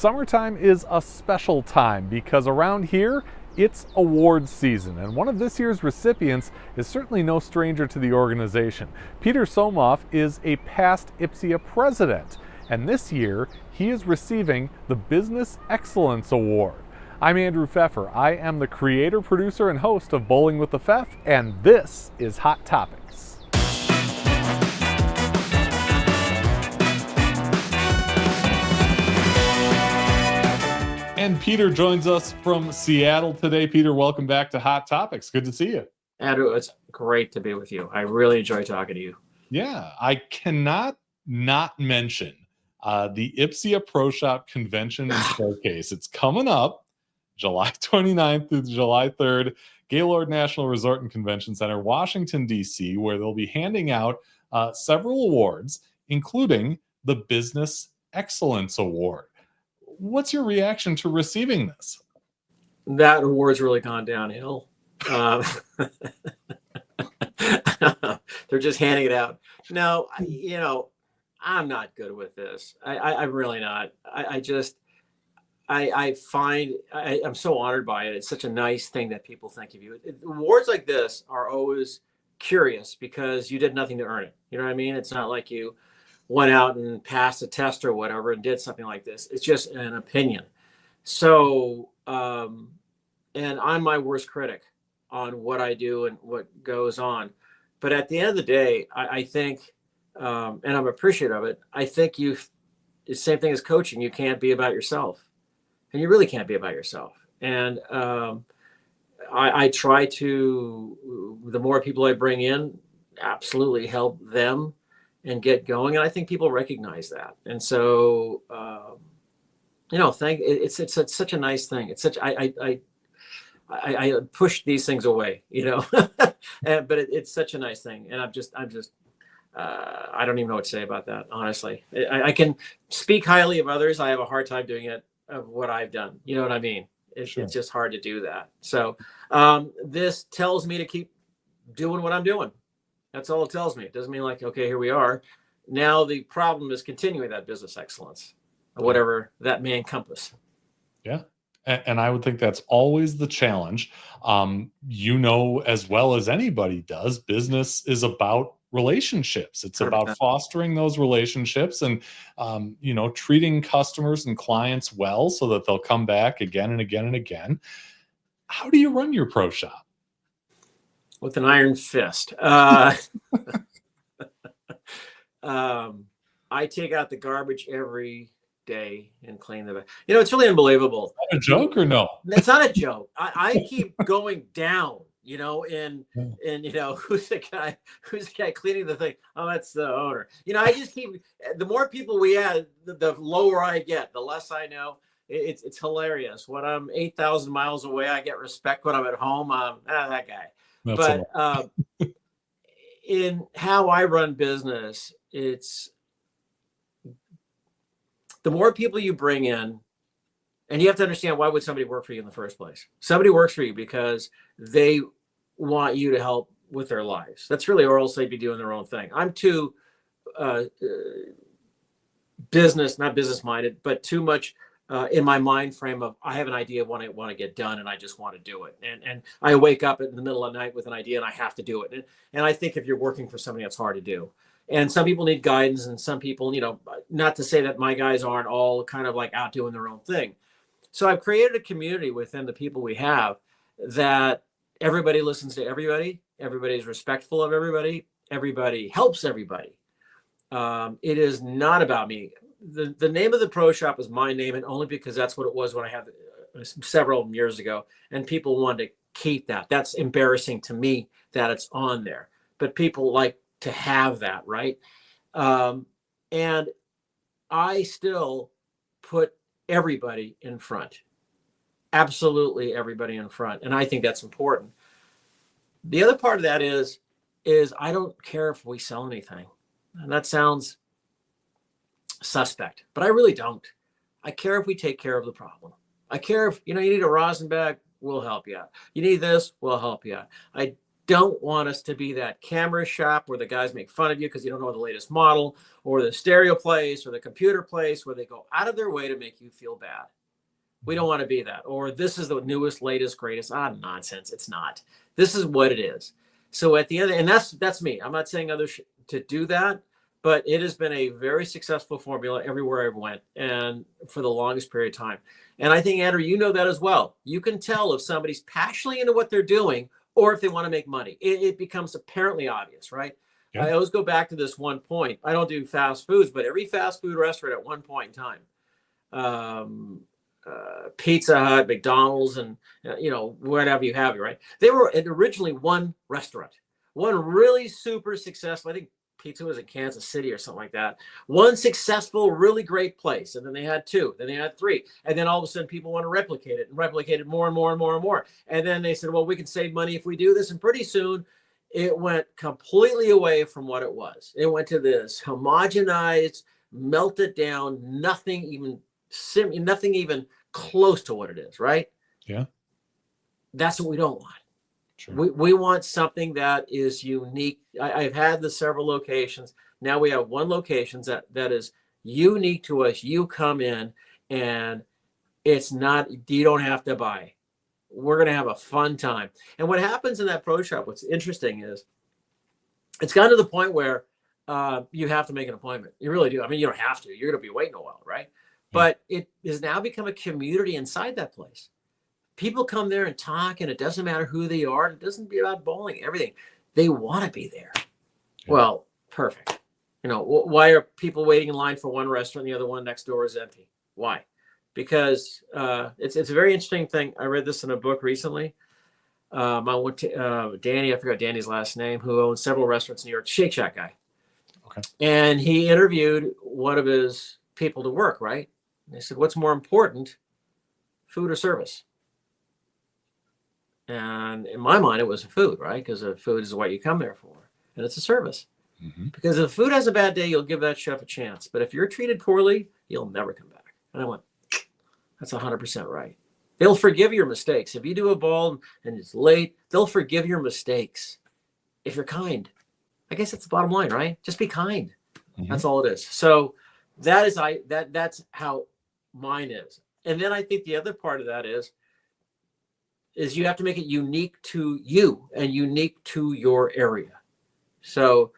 Summertime is a special time because around here, it's awards season, and one of this year's recipients is certainly no stranger to the organization. Peter Somoff is a past IBPSIA president, and this year he is receiving the Business Excellence Award. I'm Andrew Pfeffer. I am the creator, producer, and host of Bowling with the Pfeff, and this is Hot Topics. And Peter joins us from Seattle today. Peter, welcome back to Hot Topics. Good to see you. Andrew, it's great to be with you. I really enjoy talking to you. Yeah, I cannot not mention the IBPSIA Pro Shop Convention and Showcase. It's coming up July 29th through July 3rd, Gaylord National Resort and Convention Center, Washington, D.C., where they'll be handing out several awards, including the Business Excellence Award. What's your reaction to receiving this? That award's really gone downhill. They're just handing it out. No, I'm not good with this. I'm really not. I find I'm so honored by it. It's such a nice thing that people think of you. Awards like this are always curious because you did nothing to earn it. You know what I mean? It's not like you went out and passed a test or whatever and did something like this. It's just an opinion. So, and I'm my worst critic on what I do and what goes on. But at the end of the day, I think, and I'm appreciative of it, I think it's the same thing as coaching. You can't be about yourself. And you really can't be about yourself. And I try to, the more people I bring in, absolutely help them and get going. And I think people recognize that. And so, it's such a nice thing. It's such, I push these things away, but it's such a nice thing. And I don't even know what to say about that. Honestly, I can speak highly of others. I have a hard time doing it of what I've done. You know what I mean? Sure. It's just hard to do that. So, this tells me to keep doing what I'm doing. That's all it tells me. It doesn't mean like, okay, here we are. Now the problem is continuing that business excellence, whatever that may encompass. Yeah. And I would think that's always the challenge. As well as anybody does, business is about relationships. It's 100%. about fostering those relationships and, treating customers and clients well so that they'll come back again and again and again. How do you run your pro shop? With an iron fist. I take out the garbage every day and clean the. It's really unbelievable. Is that a joke or no? It's not a joke. I keep going down. And who's the guy cleaning the thing? Oh, that's the owner. I just keep. The more people we add, the lower I get. The less I know. It's hilarious. When I'm 8,000 miles away, I get respect. When I'm at home, that guy. But in how I run business, it's the more people you bring in, and you have to understand, why would somebody work for you in the first place? Somebody works for you because they want you to help with their lives. That's really, or else they'd be doing their own thing. I'm too not business minded, but too much in my mind frame of, I have an idea of what I want to get done and I just want to do it. And I wake up in the middle of the night with an idea and I have to do it. And I think if you're working for somebody, that's hard to do. And some people need guidance, and some people, not to say that my guys aren't all kind of like out doing their own thing. So I've created a community within the people we have that everybody listens to everybody. Everybody's respectful of everybody. Everybody helps everybody. It is not about me. The name of the pro shop is my name, and only because that's what it was when I had several years ago, and people wanted to keep that. That's embarrassing to me that it's on there, but people like to have that, right? And I still put everybody in front, absolutely everybody in front, and I think that's important. The other part of that is I don't care if we sell anything, and that sounds suspect, but I really don't. I care if we take care of the problem. I care if you need a rosin bag, we'll help you out. You need this, we'll help you out. don't want us to be that camera shop where the guys make fun of you because you don't know the latest model, or the stereo place or the computer place where they go out of their way to make you feel bad. We don't want to be that. Or this is the newest, latest, greatest. Nonsense. It's not. This is what it is. So at the end, and that's me. I'm not saying others to do that, but it has been a very successful formula everywhere I've went, and for the longest period of time. And I think, Andrew, you know that as well. You can tell if somebody's passionately into what they're doing or if they want to make money. It becomes apparently obvious, right? Yeah. I always go back to this one point. I don't do fast foods, but every fast food restaurant at one point in time, Pizza Hut, McDonald's, and whatever you have, right? They were originally one restaurant, one really super successful. I think Pizza was in Kansas City or something like that. One successful, really great place, and then they had two, then they had three, and then all of a sudden people want to replicate it and replicate it more and more and more and more. And then they said, well, we can save money if we do this, and pretty soon it went completely away from what it was. It went to this homogenized, melted down, nothing even close to what it is, right? Yeah. That's what we don't want. Sure. We want something that is unique. I've had the several locations. Now we have one location that is unique to us. You come in and it's not, you don't have to buy. We're going to have a fun time. And what happens in that pro shop, what's interesting is it's gotten to the point where you have to make an appointment. You really do. I mean, you don't have to. You're going to be waiting a while, right? But it has now become a community inside that place. People come there and talk, and it doesn't matter who they are. It doesn't be about bowling, everything. They want to be there. Yeah. Well, perfect. Why are people waiting in line for one restaurant and the other one next door is empty? Why? Because it's a very interesting thing. I read this in a book recently. I went to Danny, I forgot Danny's last name, who owns several restaurants in New York, Shake Shack guy. Okay. And he interviewed one of his people to work, right? And they said, what's more important, food or service? And in my mind, it was food, right? Because the food is what you come there for. And it's a service. Mm-hmm. Because if food has a bad day, you'll give that chef a chance. But if you're treated poorly, you'll never come back. And I went, that's 100% right. They'll forgive your mistakes. If you do a ball and it's late, they'll forgive your mistakes if you're kind. I guess that's the bottom line, right? Just be kind. Mm-hmm. That's all it is. So that's how mine is. And then I think the other part of that is you have to make it unique to you and unique to your area. So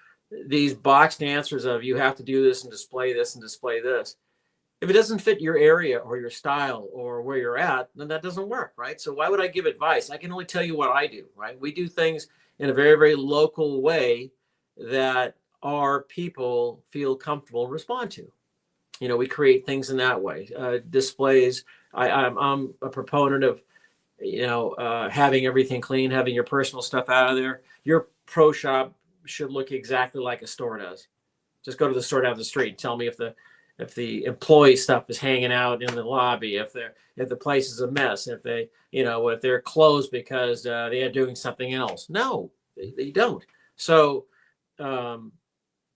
these boxed answers of you have to do this and display this and display this. If it doesn't fit your area or your style or where you're at, then that doesn't work, right? So why would I give advice? I can only tell you what I do, right? We do things in a very, very local way that our people feel comfortable and respond to. We create things in that way. Displays. I'm a proponent of, having everything clean, having your personal stuff out of there. Your pro shop should look exactly like a store does. Just go to the store down the street and tell me if the employee stuff is hanging out in the lobby, if the place is a mess, if they're closed because they are doing something else. No, they don't. So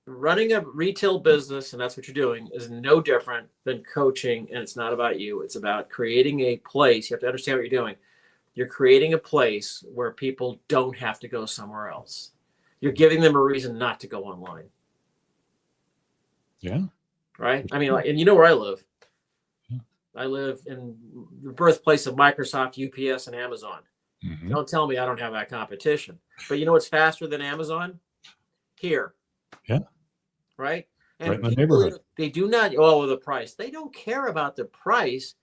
running a retail business, and that's what you're doing, is no different than coaching. And it's not about you. It's about creating a place. You have to understand what you're doing. You're creating a place where people don't have to go somewhere else. You're giving them a reason not to go online. Yeah. Right. I mean, and you know where I live. Yeah. I live in the birthplace of Microsoft, UPS, and Amazon. Mm-hmm. Don't tell me I don't have that competition. But you know what's faster than Amazon? Here. Yeah. Right. And right in the neighborhood. They do not. Oh, the price. They don't care about the price.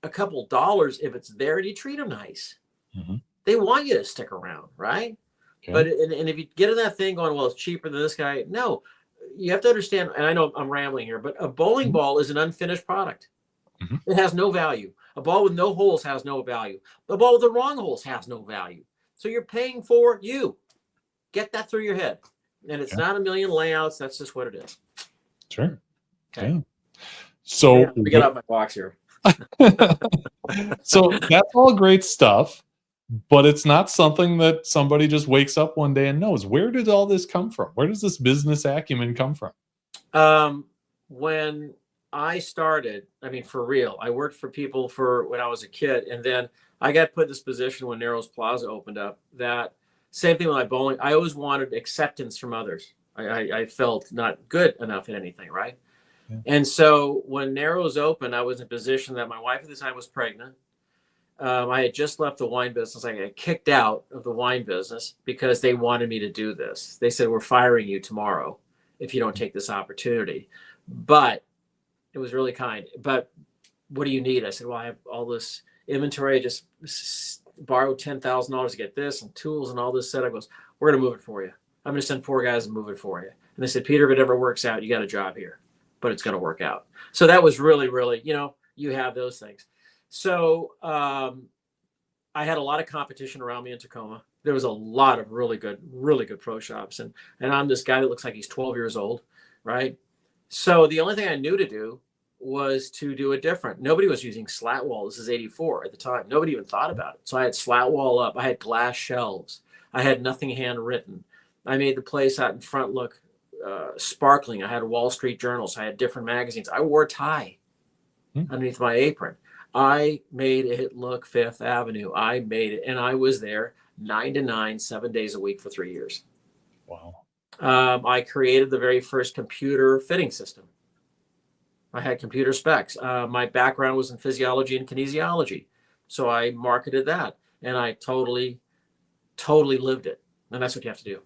A couple dollars if it's there and you treat them nice. Mm-hmm. They want you to stick around, right? Yeah. But and if you get in that thing going, well, it's cheaper than this guy. No, you have to understand. And I know I'm rambling here, but a bowling mm-hmm. ball is an unfinished product. Mm-hmm. It has no value. A ball with no holes has no value. A ball with the wrong holes has no value. So you're paying for you. Get that through your head. And it's not a million layouts. That's just what it is. Sure. Okay. Yeah. So let me get out my box here. So that's all great stuff, but it's not something that somebody just wakes up one day and knows. Where did all this come from? Where does this business acumen come from? When I started, I mean, for real, I worked for people when I was a kid, and then I got put in this position when Narrows Plaza opened up that Same thing with my bowling. I always wanted acceptance from others. I felt not good enough at anything, right? Yeah. And so when Narrows opened, I was in a position that my wife at the time was pregnant. I had just left the wine business. I got kicked out of the wine business because they wanted me to do this. They said, we're firing you tomorrow if you don't take this opportunity. But it was really kind. But what do you need? I said, well, I have all this inventory. I just borrowed $10,000 to get this and tools and all this set. I goes, we're going to move it for you. I'm going to send 4 guys and move it for you. And they said, Peter, if it ever works out, you got a job here, but it's going to work out. So that was really, really, you have those things. So I had a lot of competition around me in Tacoma. There was a lot of really good pro shops. And I'm this guy that looks like he's 12 years old, right? So the only thing I knew to do was to do it different. Nobody was using slat wall. This is 84 at the time. Nobody even thought about it. So I had slat wall up. I had glass shelves. I had nothing handwritten. I made the place out in front look sparkling. I had Wall Street journals. I had different magazines. I wore a tie underneath my apron. I made it look Fifth Avenue. I made it. And I was there 9 to 9, 7 days a week for 3 years. Wow. I created the very first computer fitting system. I had computer specs. My background was in physiology and kinesiology. So I marketed that and I totally lived it. And that's what you have to do.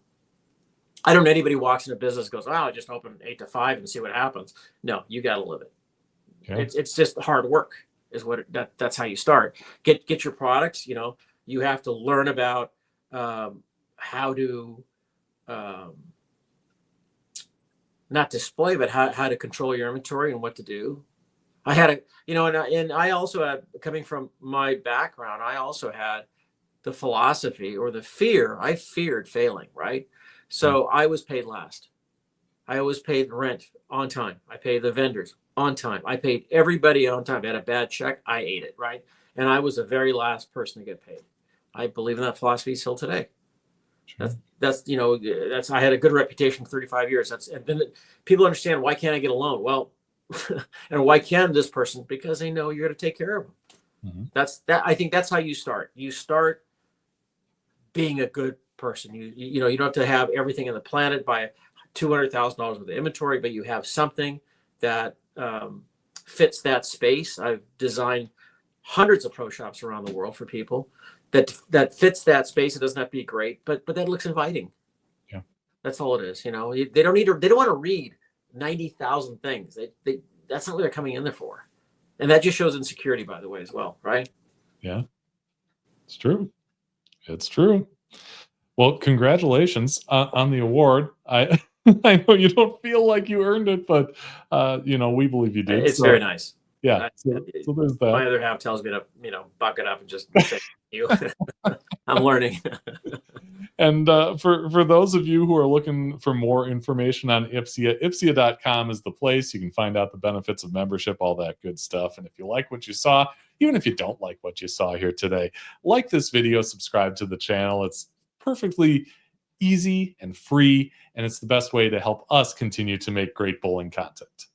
I don't know anybody walks into business and goes, oh, I'll just open 8 to 5 and see what happens. No, you got to live it. Yeah. It's just hard work is what that's how you start. Get your products. You have to learn about how to not display, but how to control your inventory and what to do. I had and I also had, coming from my background, I also had the philosophy or the fear. I feared failing, right? So I was paid last. I always paid rent on time. I paid the vendors on time. I paid everybody on time. I had a bad check, I ate it, right? And I was the very last person to get paid. I believe in that philosophy still today. Sure. That's I had a good reputation for 35 years. And then people understand, why can't I get a loan? Well, and why can this person? Because they know you're going to take care of them. Mm-hmm. I think that's how you start. You start being a good person. You don't have to have everything on the planet, buy $200,000 worth of inventory, but you have something that fits that space. I've designed hundreds of pro shops around the world for people that fits that space. It doesn't have to be great, but that looks inviting. Yeah, that's all it is. They don't want to read 90,000 things. That's not what they're coming in there for, and that just shows insecurity, by the way, as well, right? Yeah, it's true. It's true. Well, congratulations on the award. I know you don't feel like you earned it, but we believe you did. It's very nice. Yeah. So there's that. My other half tells me to, buck it up and just say you. I'm learning. And for those of you who are looking for more information on IBPSIA, IBPSIA.com is the place. You can find out the benefits of membership, all that good stuff. And if you like what you saw, even if you don't like what you saw here today, like this video, subscribe to the channel. It's perfectly easy and free, and it's the best way to help us continue to make great bowling content.